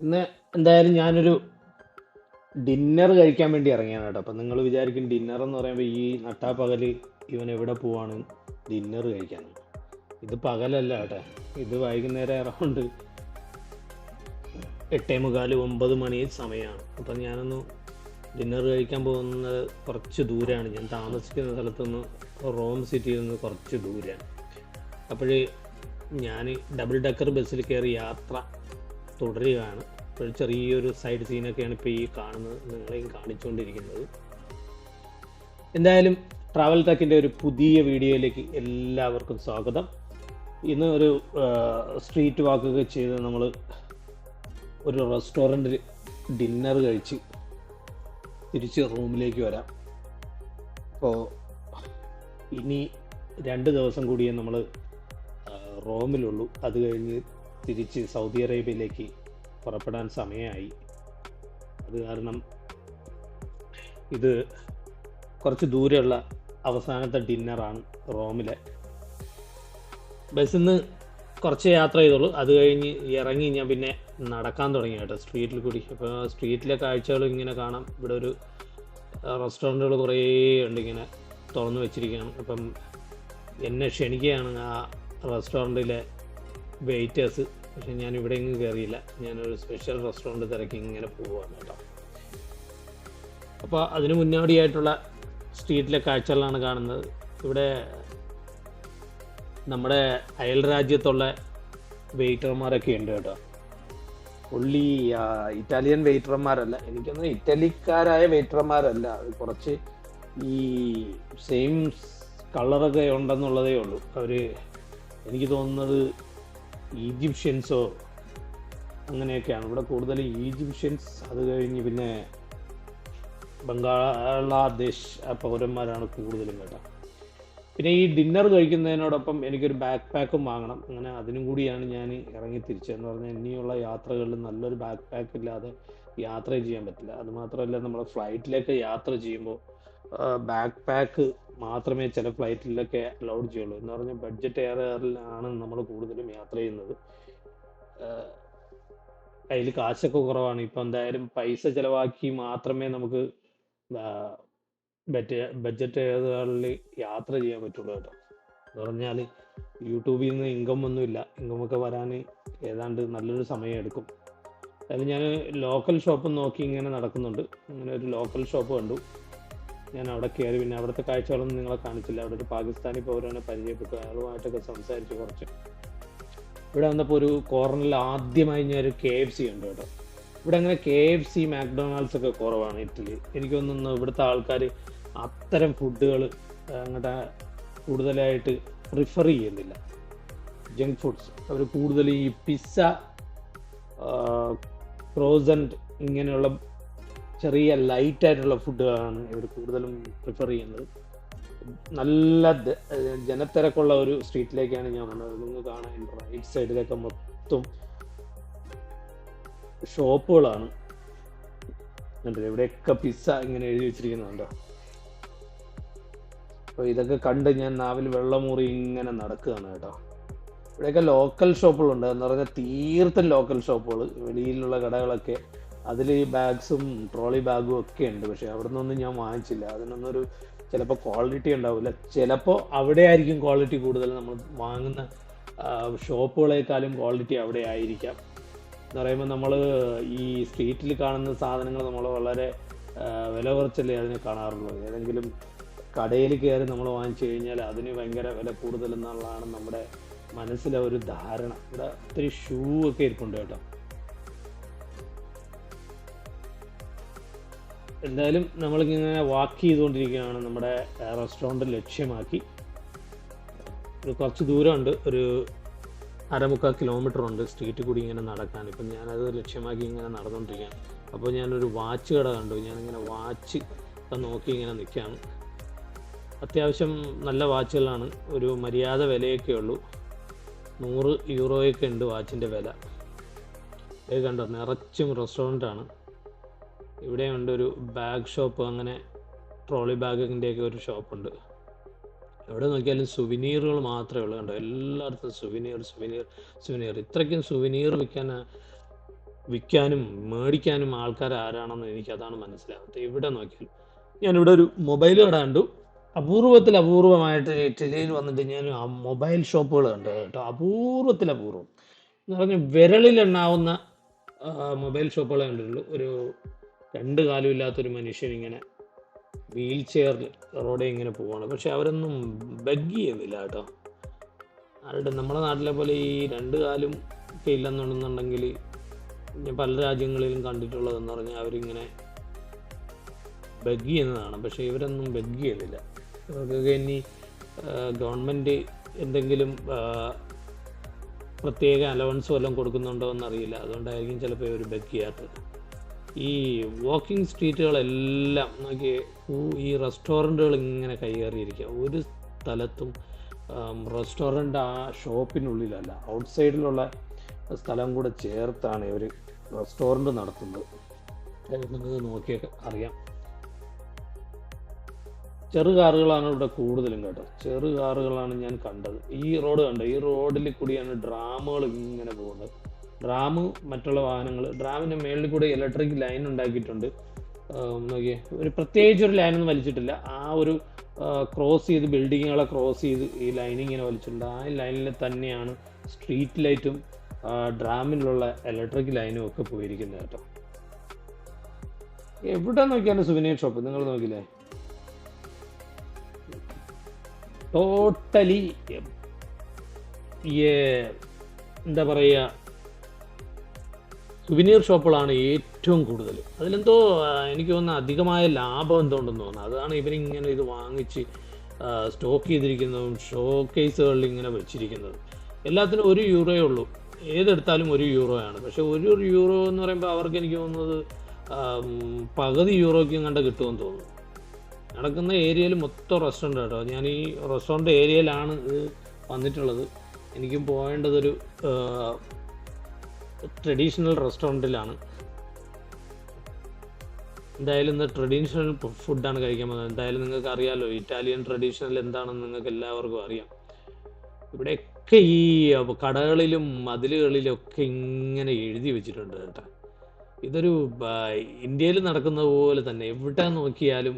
ഇന്ന് എന്തായാലും ഞാനൊരു ഡിന്നർ കഴിക്കാൻ വേണ്ടി ഇറങ്ങിയാണ് കേട്ടോ. അപ്പം നിങ്ങൾ വിചാരിക്കും ഡിന്നർ എന്ന് പറയുമ്പോൾ ഈ നട്ടാപ്പകല് ഇവൻ എവിടെ പോവാണ് ഡിന്നർ കഴിക്കാൻ. ഇത് പകലല്ല കേട്ടോ, ഇത് വൈകുന്നേരം അറൗണ്ട് 8:45 9 മണി സമയമാണ്. അപ്പം ഞാനൊന്ന് ഡിന്നർ കഴിക്കാൻ പോകുന്നത് കുറച്ച് ദൂരമാണ്. ഞാൻ താമസിക്കുന്ന സ്ഥലത്തുനിന്ന് റോം സിറ്റിയിൽ നിന്ന് കുറച്ച് ദൂരമാണ്. അപ്പോൾ ഞാൻ ഡബിൾ ഡക്കർ ബസ്സിൽ കയറി യാത്ര തുടരുകയാണ്. ഒരു ചെറിയൊരു സൈഡ് സീനൊക്കെയാണ് ഇപ്പോൾ ഈ കാണുന്നത്, നിങ്ങളെയും കാണിച്ചുകൊണ്ടിരിക്കുന്നത്. എന്തായാലും ട്രാവൽ ടെക്കിൻ്റെ ഒരു പുതിയ വീഡിയോയിലേക്ക് എല്ലാവർക്കും സ്വാഗതം. ഇന്ന് ഒരു സ്ട്രീറ്റ് വാക്കൊക്കെ ചെയ്ത് നമ്മൾ ഒരു റെസ്റ്റോറൻറ്റിൽ ഡിന്നർ കഴിച്ച് തിരിച്ച് റൂമിലേക്ക് വരാം. അപ്പോൾ ഇനി 2 ദിവസം കൂടിയേ നമ്മൾ റോമിലുള്ളൂ. അത് കഴിഞ്ഞ് തിരിച്ച് സൗദി അറേബ്യയിലേക്ക് പുറപ്പെടാൻ സമയമായി. അത് കാരണം ഇത് കുറച്ച് ദൂരെയുള്ള അവസാനത്തെ ഡിന്നറാണ് റോമിലെ. ബസ്സിൽ നിന്ന് കുറച്ച് യാത്ര ചെയ്തോളൂ. അത് കഴിഞ്ഞ് ഇറങ്ങി ഞാൻ പിന്നെ നടക്കാൻ തുടങ്ങി കേട്ടോ, സ്ട്രീറ്റിൽ കൂടി. അപ്പോൾ സ്ട്രീറ്റിലെ കാഴ്ചകൾ ഇങ്ങനെ കാണാം. ഇവിടെ ഒരു റെസ്റ്റോറൻറ്റുകൾ കുറേ ഉണ്ട്, ഇങ്ങനെ തുറന്നു വെച്ചിരിക്കുകയാണ്. അപ്പം എന്നെ ക്ഷണിക്കുകയാണ് ആ റെസ്റ്റോറൻറ്റിലെ വെയിറ്റേഴ്സ്. പക്ഷെ ഞാൻ ഇവിടെ എങ്ങും കയറിയില്ല. ഞാനൊരു സ്പെഷ്യൽ റെസ്റ്റോറൻറ്റ് തിരക്കി ഇങ്ങനെ പോവുകയാണ് കേട്ടോ. അപ്പോൾ അതിന് മുന്നോടിയായിട്ടുള്ള സ്ട്രീറ്റിലെ കാഴ്ചകളാണ് കാണുന്നത്. ഇവിടെ നമ്മുടെ അയൽ രാജ്യത്തുള്ള വെയിറ്റർമാരൊക്കെ ഉണ്ട് കേട്ടോ. പുള്ളി ഇറ്റാലിയൻ വെയിറ്റർമാരല്ല, എനിക്കൊന്നും ഇറ്റലിക്കാരായ വെയിറ്റർമാരല്ല. അത് കുറച്ച് ഈ സെയിം കളറൊക്കെ ഉണ്ടെന്നുള്ളതേ ഉള്ളൂ. അവർ എനിക്ക് തോന്നുന്നത് ഈജിപ്ഷ്യൻസോ അങ്ങനെയൊക്കെയാണ്. ഇവിടെ കൂടുതൽ ഈജിപ്ഷ്യൻസ്, അത് കഴിഞ്ഞ് പിന്നെ ബംഗ്ലാദേശ് പൗരന്മാരാണ് കൂടുതലും കേട്ടോ. പിന്നെ ഈ ഡിന്നർ കഴിക്കുന്നതിനോടൊപ്പം എനിക്കൊരു ബാക്ക് പാക്കും വാങ്ങണം. അങ്ങനെ അതിനും കൂടിയാണ് ഞാൻ ഇറങ്ങി തിരിച്ചതെന്ന് പറഞ്ഞാൽ ഇനിയുള്ള യാത്രകളിൽ നല്ലൊരു ബാക്ക് പാക്ക് ഇല്ലാതെ യാത്ര ചെയ്യാൻ പറ്റില്ല. അതുമാത്രമല്ല, നമ്മൾ ഫ്ലൈറ്റിലേക്ക് യാത്ര ചെയ്യുമ്പോൾ ബാക്ക് പാക്ക് മാത്രമേ ചില ഫ്ലൈറ്റിലൊക്കെ അലൗഡ് ചെയ്യുള്ളൂ. എന്ന് പറഞ്ഞാൽ ബഡ്ജറ്റ് എയറിലാണ് നമ്മൾ കൂടുതലും യാത്ര ചെയ്യുന്നത്. കയ്യിൽ കാശൊക്കെ കുറവാണ്. ഇപ്പം എന്തായാലും പൈസ ചിലവാക്കി മാത്രമേ നമുക്ക് ബഡ്ജറ്റ് എയറുകളിൽ യാത്ര ചെയ്യാൻ പറ്റുള്ളൂ കേട്ടോ. എന്ന് പറഞ്ഞാൽ യൂട്യൂബിൽ നിന്ന് ഇൻകം ഒന്നുമില്ല. ഇൻകമൊക്കെ വരാൻ ഏതാണ്ട് നല്ലൊരു സമയം എടുക്കും. അതായത് ഞാൻ ലോക്കൽ ഷോപ്പ് നോക്കി ഇങ്ങനെ നടക്കുന്നുണ്ട്. അങ്ങനെ ഒരു ലോക്കൽ ഷോപ്പ് കണ്ടു. ഞാൻ അവിടെ കയറി. പിന്നെ അവിടുത്തെ കാഴ്ചകളൊന്നും നിങ്ങളെ കാണിച്ചില്ല. അവിടെ ഒരു പാകിസ്ഥാനി പൗരനെ പരിചയപ്പെട്ടു. അയാളുമായിട്ടൊക്കെ സംസാരിച്ച് കുറച്ച്. ഇവിടെ വന്നപ്പോൾ ഒരു കോർണറിൽ ആദ്യമായി ഞാൻ ഒരു KFC ഉണ്ട് കേട്ടോ. ഇവിടെ അങ്ങനെ KFC മാക്ഡൊണാൾഡ്സ് ഒക്കെ കുറവാണ് ഇറ്റലി. എനിക്ക് തോന്നുന്നു ഇവിടുത്തെ ആൾക്കാർ അത്തരം ഫുഡുകൾ അങ്ങോട്ട് കൂടുതലായിട്ട് പ്രിഫർ ചെയ്യുന്നില്ല. ജങ്ക് ഫുഡ്സ് അവർ കൂടുതൽ ഈ പിസ്സ, ക്രോസൻറ്റ് ഇങ്ങനെയുള്ള ചെറിയ ലൈറ്റായിട്ടുള്ള ഫുഡുകളാണ് ഇവർ കൂടുതലും പ്രിഫർ ചെയ്യുന്നത്. നല്ല ജനത്തിരക്കുള്ള ഒരു സ്ട്രീറ്റിലേക്കാണ് ഞാൻ വന്നത്. നിങ്ങൾ കാണാൻ റൈറ്റ് സൈഡിലൊക്കെ മൊത്തം ഷോപ്പുകളാണ്. കണ്ടില്ലേ, ഇവിടെയൊക്കെ പിസ്സ ഇങ്ങനെ എഴുതി വെച്ചിരിക്കുന്നുണ്ടോ. അപ്പോൾ ഇതൊക്കെ കണ്ട് ഞാൻ നാവിൽ വെള്ളമൂറി ഇങ്ങനെ നടക്കുകയാണ് കേട്ടോ. ഇവിടെയൊക്കെ ലോക്കൽ ഷോപ്പുകളുണ്ട്. എന്ന് പറഞ്ഞാൽ തീർത്തും ലോക്കൽ ഷോപ്പുകൾ. വെളിയിലുള്ള കടകളൊക്കെ അതിൽ ബാഗ്സും ട്രോളി ബാഗും ഒക്കെ ഉണ്ട്. പക്ഷെ അവിടെ നിന്നൊന്നും ഞാൻ വാങ്ങിച്ചില്ല. അതിനൊന്നൊരു ചിലപ്പോൾ ക്വാളിറ്റി ഉണ്ടാവില്ല. ചിലപ്പോൾ അവിടെ ആയിരിക്കും ക്വാളിറ്റി കൂടുതൽ. നമ്മൾ വാങ്ങുന്ന ഷോപ്പുകളെക്കാളും ക്വാളിറ്റി അവിടെ ആയിരിക്കാം. എന്ന് പറയുമ്പോൾ നമ്മൾ ഈ സ്ട്രീറ്റിൽ കാണുന്ന സാധനങ്ങൾ നമ്മൾ വളരെ വില കുറച്ചല്ലേ അതിനെ കാണാറുള്ളൂ. ഏതെങ്കിലും കടയിൽ കയറി നമ്മൾ വാങ്ങിച്ചു കഴിഞ്ഞാൽ അതിന് ഭയങ്കര വില കൂടുതലെന്നുള്ളതാണ് നമ്മുടെ മനസ്സിലെ ഒരു ധാരണ. ഇവിടെ ഒത്തിരി ഷൂ ഒക്കെ ഇരിപ്പുണ്ട് കേട്ടോ. എന്തായാലും നമ്മളിങ്ങനെ വാക്ക് ചെയ്തുകൊണ്ടിരിക്കുകയാണ് നമ്മുടെ റെസ്റ്റോറൻറ്റ് ലക്ഷ്യമാക്കി. ഒരു കുറച്ച് ദൂരമുണ്ട്, ഒരു 1/4 കിലോമീറ്റർ ഉണ്ട് സ്ട്രീറ്റിൽ കൂടി ഇങ്ങനെ നടക്കാൻ. ഇപ്പം ഞാനത് ലക്ഷ്യമാക്കി ഇങ്ങനെ നടന്നുകൊണ്ടിരിക്കുകയാണ്. അപ്പോൾ ഞാനൊരു വാച്ച് കട കണ്ടു. ഞാനിങ്ങനെ വാച്ച് ഒക്കെ നോക്കി ഇങ്ങനെ നിൽക്കുകയാണ്. അത്യാവശ്യം നല്ല വാച്ചുകളാണ്. ഒരു മര്യാദ വിലയൊക്കെ ഉള്ളൂ. 100 യൂറോയൊക്കെ ഉണ്ട് വാച്ചിൻ്റെ വില. ഇത് കണ്ടോ, നിറച്ചും റെസ്റ്റോറൻറ്റാണ്. ഇവിടെയുണ്ട് ഒരു ബാഗ് ഷോപ്പ്, അങ്ങനെ ട്രോളി ബാഗിൻ്റെയൊക്കെ ഒരു ഷോപ്പുണ്ട്. എവിടെ നോക്കിയാലും സുവിനീറുകൾ മാത്രമേ ഉള്ളൂ. കണ്ടോ, എല്ലായിടത്തും സുവിനീർ. ഇത്രയ്ക്കും സുവിനീർ വിൽക്കാൻ വിൽക്കാനും മേടിക്കാനും ആൾക്കാർ ആരാണെന്ന് എനിക്ക് അതാണ് മനസ്സിലാകാത്തത്. എവിടെ നോക്കിയാലും ഞാനിവിടെ ഒരു മൊബൈൽ കട കണ്ടു. അപൂർവമായിട്ട് ഇറ്റലിയിൽ വന്നിട്ട് ഞാൻ ആ മൊബൈൽ ഷോപ്പുകൾ കണ്ടു കേട്ടോ. അപൂർവം എന്ന് പറഞ്ഞാൽ വിരലിലെണ്ണാവുന്ന മൊബൈൽ ഷോപ്പുകളെ കണ്ടിട്ടുള്ളൂ. ഒരു രണ്ട് കാലും ഇല്ലാത്തൊരു മനുഷ്യൻ ഇങ്ങനെ വീൽ ചെയറിൽ റോഡിൽ ഇങ്ങനെ പോവാണ്. പക്ഷെ അവരൊന്നും ബഗ് ചെയ്യുന്നില്ല കേട്ടോ. ആരുടെ നമ്മുടെ നാട്ടിലെ പോലെ ഈ രണ്ട് കാലും ഒക്കെ ഇല്ലെന്നുണ്ടെന്നുണ്ടെങ്കിൽ ഞാൻ പല രാജ്യങ്ങളിലും കണ്ടിട്ടുള്ളതെന്ന് പറഞ്ഞാൽ അവരിങ്ങനെ ബഗ് ചെയ്യുന്നതാണ്. പക്ഷേ ഇവരൊന്നും ബഗ് ചെയ്യുന്നില്ല. ഇവർക്കൊക്കെ ഇനി ഗവൺമെൻറ് എന്തെങ്കിലും പ്രത്യേക അലവൻസ് വല്ലതും കൊടുക്കുന്നുണ്ടോ എന്നറിയില്ല. അതുകൊണ്ടായിരിക്കും ചിലപ്പോൾ ഇവർ ബഗ് ചെയ്യാത്തത്. ഈ വാക്കിംഗ് സ്ട്രീറ്റുകളെല്ലാം നോക്കി ഈ റെസ്റ്റോറൻറ്റുകൾ ഇങ്ങനെ കൈയേറിയിരിക്കുക. ഒരു സ്ഥലത്തും റെസ്റ്റോറൻറ്റ് ആ ഷോപ്പിനുള്ളിലല്ല, ഔട്ട്സൈഡിലുള്ള സ്ഥലം കൂടെ ചേർത്താണ് ഇവർ റെസ്റ്റോറൻറ്റ് നടത്തുന്നത്. നിങ്ങൾക്ക് നോക്കിയാൽ അറിയാം. ചെറു കാറുകളാണ് ഇവിടെ കൂടുതലും കേട്ടോ. ചെറു കാറുകളാണ് ഞാൻ കണ്ടത്. ഈ റോഡ് കണ്ടോ, ഈ റോഡിൽ കൂടിയാണ് ഡ്രാമുകൾ ഇങ്ങനെ പോകുന്നത്. ഡ്രാമ് മറ്റുള്ള വാഹനങ്ങൾ, ഡ്രാമിൻ്റെ മേളിൽ കൂടെ ഇലക്ട്രിക് ലൈൻ ഉണ്ടാക്കിയിട്ടുണ്ട്. നോക്കിയേ, ഒരു പ്രത്യേകിച്ച് ഒരു ലൈനൊന്നും വലിച്ചിട്ടില്ല. ആ ഒരു ക്രോസ് ചെയ്ത് ബിൽഡിങ്ങുകളെ ക്രോസ് ചെയ്ത് ഈ ലൈൻ ഇങ്ങനെ വലിച്ചിട്ടുണ്ട്. ആ ലൈനിൽ തന്നെയാണ് സ്ട്രീറ്റ് ലൈറ്റും ഡ്രാമിലുള്ള ഇലക്ട്രിക് ലൈനും ഒക്കെ പോയിരിക്കുന്നത് കേട്ടോ. എവിടെ നോക്കിയാലും സുവനീർ ഷോപ്പ് നിങ്ങൾ നോക്കില്ലേ, ടോട്ടലി എന്താ പറയുക, സുവനീർ ഷോപ്പുകളാണ് ഏറ്റവും കൂടുതൽ. അതിലെന്തോ എനിക്ക് തോന്നുന്നു അധികമായ ലാഭം എന്തുകൊണ്ടെന്ന് തോന്നുന്നു. അതാണ് ഇവരിങ്ങനെ ഇത് വാങ്ങിച്ച് സ്റ്റോക്ക് ചെയ്തിരിക്കുന്നതും ഷോക്കേസുകളിൽ ഇങ്ങനെ വെച്ചിരിക്കുന്നത്. എല്ലാത്തിനും €1 ഉള്ളൂ. ഏതെടുത്താലും €1 പക്ഷെ €1 എന്ന് പറയുമ്പോൾ അവർക്ക് എനിക്ക് തോന്നുന്നത് പകുതി യൂറോയ്ക്കും കണ്ട് കിട്ടുമെന്ന് തോന്നുന്നു. നടക്കുന്ന ഏരിയയിൽ മൊത്തം റെസ്റ്റോറൻറ്റ് കേട്ടോ. ഞാൻ ഈ റെസ്റ്റോറൻറ്റ് ഏരിയയിലാണ് ഇത് വന്നിട്ടുള്ളത്. എനിക്കും പോകേണ്ടതൊരു ട്രഡീഷണൽ റെസ്റ്റോറൻറ്റിലാണ്. എന്തായാലും ഇന്ന് ട്രഡീഷണൽ ഫുഡാണ് കഴിക്കാൻ പോകുന്നത്. എന്തായാലും നിങ്ങൾക്ക് അറിയാമല്ലോ ഇറ്റാലിയൻ ട്രഡീഷണൽ എന്താണെന്ന് നിങ്ങൾക്ക് എല്ലാവർക്കും അറിയാം. ഇവിടെയൊക്കെ ഈ കടകളിലും മതിലുകളിലും ഒക്കെ ഇങ്ങനെ എഴുതി വെച്ചിട്ടുണ്ട് കേട്ടോ. ഇതൊരു ഇന്ത്യയിൽ നടക്കുന്നത് പോലെ തന്നെ എവിടെ നോക്കിയാലും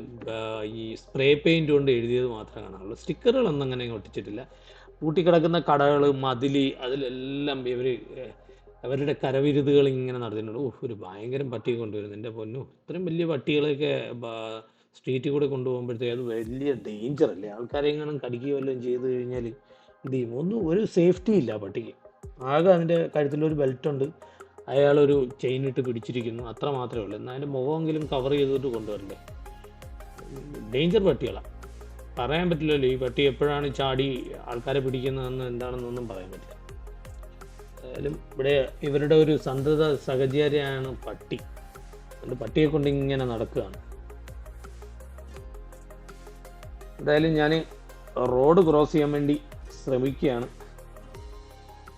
ഈ സ്പ്രേ പെയിൻറ് കൊണ്ട് എഴുതിയത് മാത്രമേ കാണാറുള്ളൂ. സ്റ്റിക്കറുകളൊന്നും അങ്ങനെ ഒട്ടിച്ചിട്ടില്ല. പൂട്ടിക്കിടക്കുന്ന കടകൾ, മതില്, അതിലെല്ലാം അവരുടെ കരവിരുതുകൾ ഇങ്ങനെ നടത്തിയിട്ടുണ്ട്. ഒരു ഭയങ്കര പട്ടിയെ കൊണ്ടുവരുന്നു. എൻ്റെ പൊന്നു, ഇത്രയും വലിയ പട്ടികളൊക്കെ സ്ട്രീറ്റിൽ കൂടെ കൊണ്ടുപോകുമ്പോഴത്തേക്ക് അത് വലിയ ഡേഞ്ചർ അല്ലേ? ആൾക്കാരെ എങ്ങനെ കടിക്കുകയോ വല്ലതും ചെയ്ത് കഴിഞ്ഞാൽ എന്ത് ചെയ്യും? ഒരു സേഫ്റ്റി ഇല്ല പട്ടിക്ക്. ആകെ അതിൻ്റെ കഴുത്തിലൊരു ബെൽറ്റുണ്ട്, അയാളൊരു ചെയിൻ ഇട്ട് പിടിച്ചിരിക്കുന്നു, അത്ര മാത്രമേ ഉള്ളൂ. എന്നാൽ അതിൻ്റെ മുഖമെങ്കിലും കവർ ചെയ്തിട്ട് കൊണ്ടുവരണ്ടേ? ഡേഞ്ചർ പട്ടികളാണ്. പറയാൻ പറ്റില്ലല്ലോ ഈ പട്ടി എപ്പോഴാണ് ചാടി ആൾക്കാരെ പിടിക്കുന്നതെന്ന് എന്താണെന്നൊന്നും പറയാൻ പറ്റില്ല. എന്തായാലും ഇവിടെ ഇവരുടെ ഒരു സന്തത സഹചാരിയാണ് പട്ടി. അതുകൊണ്ട് പട്ടിയെ കൊണ്ട് ഇങ്ങനെ നടക്കുകയാണ്. എന്തായാലും ഞാൻ റോഡ് ക്രോസ് ചെയ്യാൻ വേണ്ടി ശ്രമിക്കുകയാണ്.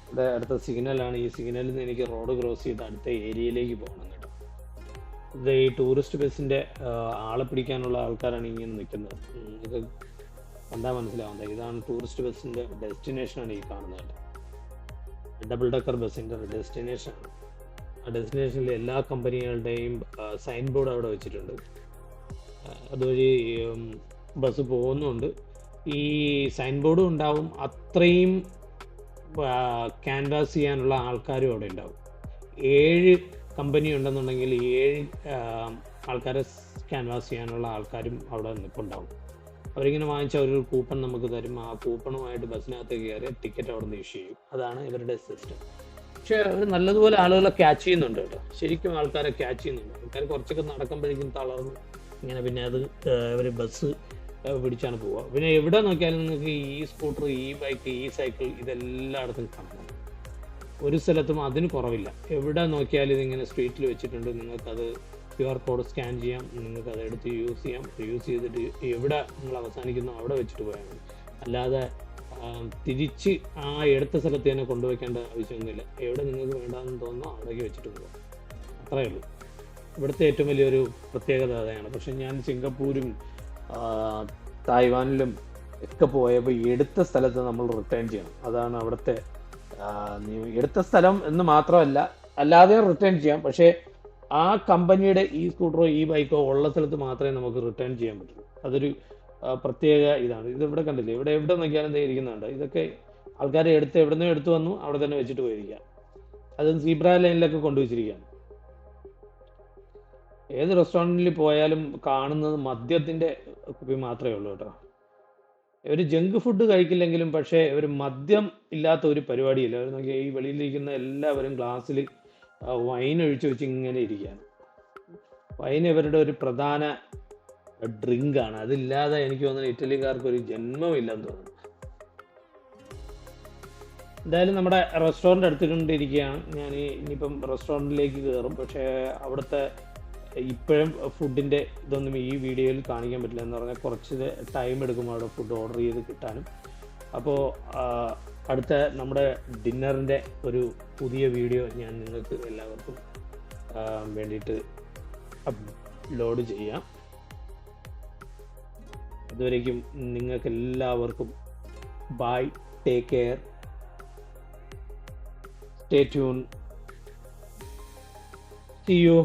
ഇവിടെ അടുത്ത സിഗ്നലാണ്. ഈ സിഗ്നലിൽ നിന്ന് എനിക്ക് റോഡ് ക്രോസ് ചെയ്ത് അടുത്ത ഏരിയയിലേക്ക് പോകണം കേട്ടോ. ഇത് ഈ ടൂറിസ്റ്റ് ബസ്സിൻ്റെ ആളെ പിടിക്കാനുള്ള ആൾക്കാരാണ് ഇങ്ങനെ നിൽക്കുന്നത്. നിങ്ങൾക്ക് കണ്ടാൽ മനസ്സിലാവുന്നത്. ഇതാണ് ടൂറിസ്റ്റ് ബസ്സിൻ്റെ ഡെസ്റ്റിനേഷനാണ് ഈ കാണുന്നത് കേട്ടോ. ഡബിൾ ഡെക്കർ ബസ്സിൻ്റെ ഡെസ്റ്റിനേഷനാണ്. ആ ഡെസ്റ്റിനേഷനിൽ എല്ലാ കമ്പനികളുടെയും സൈൻ ബോർഡ് അവിടെ വെച്ചിട്ടുണ്ട്. അതുവഴി ബസ് പോകുന്നുണ്ട്. ഈ സൈൻ ബോർഡും ഉണ്ടാവും, അത്രയും ക്യാൻവാസ് ചെയ്യാനുള്ള ആൾക്കാരും അവിടെ ഉണ്ടാവും. 7 കമ്പനി ഉണ്ടെന്നുണ്ടെങ്കിൽ 7 ആൾക്കാരെ ക്യാൻവാസ് ചെയ്യാനുള്ള ആൾക്കാരും അവിടെ നിൽപ്പുണ്ടാവും. അവരിങ്ങനെ വാങ്ങിച്ച ഒരു കൂപ്പൺ നമുക്ക് തരും. ആ കൂപ്പണുമായിട്ട് ബസ്സിനകത്തേക്ക് കയറി ടിക്കറ്റ് അവിടെ നിന്ന് ഇഷ്യൂ ചെയ്യും. അതാണ് ഇവരുടെ സിസ്റ്റം. പക്ഷേ അവർ നല്ലതുപോലെ ആളുകളെ ക്യാച്ച് ചെയ്യുന്നുണ്ട് കേട്ടോ. ശരിക്കും ആൾക്കാരെ ക്യാച്ച് ചെയ്യുന്നുണ്ട്. ആൾക്കാർ കുറച്ചൊക്കെ നടക്കുമ്പോഴേക്കും തളർന്ന് ഇങ്ങനെ പിന്നെ അത് ഇവർ ബസ് പിടിച്ചാണ് പോവുക. പിന്നെ എവിടെ നോക്കിയാലും നിങ്ങൾക്ക് ഈ സ്കൂട്ടർ, ഈ ബൈക്ക്, ഈ സൈക്കിൾ ഇതെല്ലായിടത്തും കാണാം. ഒരു സ്ഥലത്തും അതിന് കുറവില്ല. എവിടെ നോക്കിയാലും ഇതിങ്ങനെ സ്ട്രീറ്റിൽ വെച്ചിട്ടുണ്ട്. നിങ്ങൾക്കത് QR കോഡ് സ്കാൻ ചെയ്യാം, നിങ്ങൾക്ക് അത് എടുത്ത് യൂസ് ചെയ്യാം. യൂസ് ചെയ്തിട്ട് എവിടെ നിങ്ങൾ അവസാനിക്കുന്നോ അവിടെ വെച്ചിട്ട് പോയാൽ മതി. അല്ലാതെ തിരിച്ച് ആ എടുത്ത സ്ഥലത്ത് തന്നെ കൊണ്ടുവയ്ക്കേണ്ട ആവശ്യമൊന്നുമില്ല. എവിടെ നിങ്ങൾക്ക് വേണ്ടാന്ന് തോന്നുന്നോ അവിടേക്ക് വെച്ചിട്ട് പോകാം. അത്രയേ ഉള്ളൂ. ഇവിടുത്തെ ഏറ്റവും വലിയൊരു പ്രത്യേകത അതാണ്. പക്ഷെ ഞാൻ സിംഗപ്പൂരും തായ്വാനിലും ഒക്കെ പോയപ്പോൾ എടുത്ത സ്ഥലത്ത് നമ്മൾ റിട്ടേൺ ചെയ്യണം. അതാണ് അവിടുത്തെ എടുത്ത സ്ഥലം എന്ന് മാത്രമല്ല, അല്ലാതെ റിട്ടേൺ ചെയ്യാം. പക്ഷേ ആ കമ്പനിയുടെ ഈ സ്കൂട്ടറോ ഈ ബൈക്കോ ഉള്ള സ്ഥലത്ത് മാത്രമേ നമുക്ക് റിട്ടേൺ ചെയ്യാൻ പറ്റുള്ളൂ. അതൊരു പ്രത്യേക ഇതാണ്. ഇത് ഇവിടെ കണ്ടില്ലേ, ഇവിടെ എവിടെ നോക്കിയാലും ദേ ഇരിക്കുന്നുണ്ട്. ഇതൊക്കെ ആൾക്കാരെ എടുത്ത് എവിടുന്നോ എടുത്തു വന്നു അവിടെ തന്നെ വെച്ചിട്ട് പോയിരിക്കുക. അതും സീബ്ര ലൈനിലൊക്കെ കൊണ്ടുവച്ചിരിക്കുകയാണ്. ഏത് റെസ്റ്റോറൻറ്റിൽ പോയാലും കാണുന്നത് മദ്യത്തിന്റെ കുപ്പി മാത്രമേ ഉള്ളൂ കേട്ടോ. ഒരു ജങ്ക് ഫുഡ് കഴിക്കില്ലെങ്കിലും പക്ഷേ ഒരു മദ്യം ഇല്ലാത്ത ഒരു പരിപാടിയില്ല. അവർ നോക്കിയാൽ ഈ വെളിയിലിരിക്കുന്ന എല്ലാവരും ഗ്ലാസ്സിൽ വൈൻ ഒഴിച്ചു വെച്ച് ഇങ്ങനെ ഇരിക്കുകയാണ്. വൈൻ ഇവരുടെ ഒരു പ്രധാന ഡ്രിങ്ക് ആണ്. അതില്ലാതെ എനിക്ക് തോന്നുന്നു ഇറ്റലിക്കാർക്ക് ഒരു ജന്മമില്ലെന്ന് തോന്നുന്നു. എന്തായാലും നമ്മുടെ റെസ്റ്റോറൻറ്റ് എടുത്തുകൊണ്ടിരിക്കുകയാണ്. ഞാൻ ഇനിയിപ്പം റെസ്റ്റോറൻറ്റിലേക്ക് കയറും. പക്ഷേ അവിടുത്തെ ഇപ്പോഴും ഫുഡിൻ്റെ ഇതൊന്നും ഈ വീഡിയോയിൽ കാണിക്കാൻ പറ്റില്ല. എന്ന് പറഞ്ഞാൽ കുറച്ച് ടൈം എടുക്കും അവിടെ ഫുഡ് ഓർഡർ ചെയ്ത് കിട്ടാനും. അപ്പോൾ അടുത്ത നമ്മുടെ ഡിന്നറിൻ്റെ ഒരു പുതിയ വീഡിയോ ഞാൻ നിങ്ങൾക്ക് എല്ലാവർക്കും വേണ്ടിയിട്ട് അപ്ലോഡ് ചെയ്യാം. അതുവരേക്കും നിങ്ങൾക്ക് എല്ലാവർക്കും bye, take care, stay tune, see U.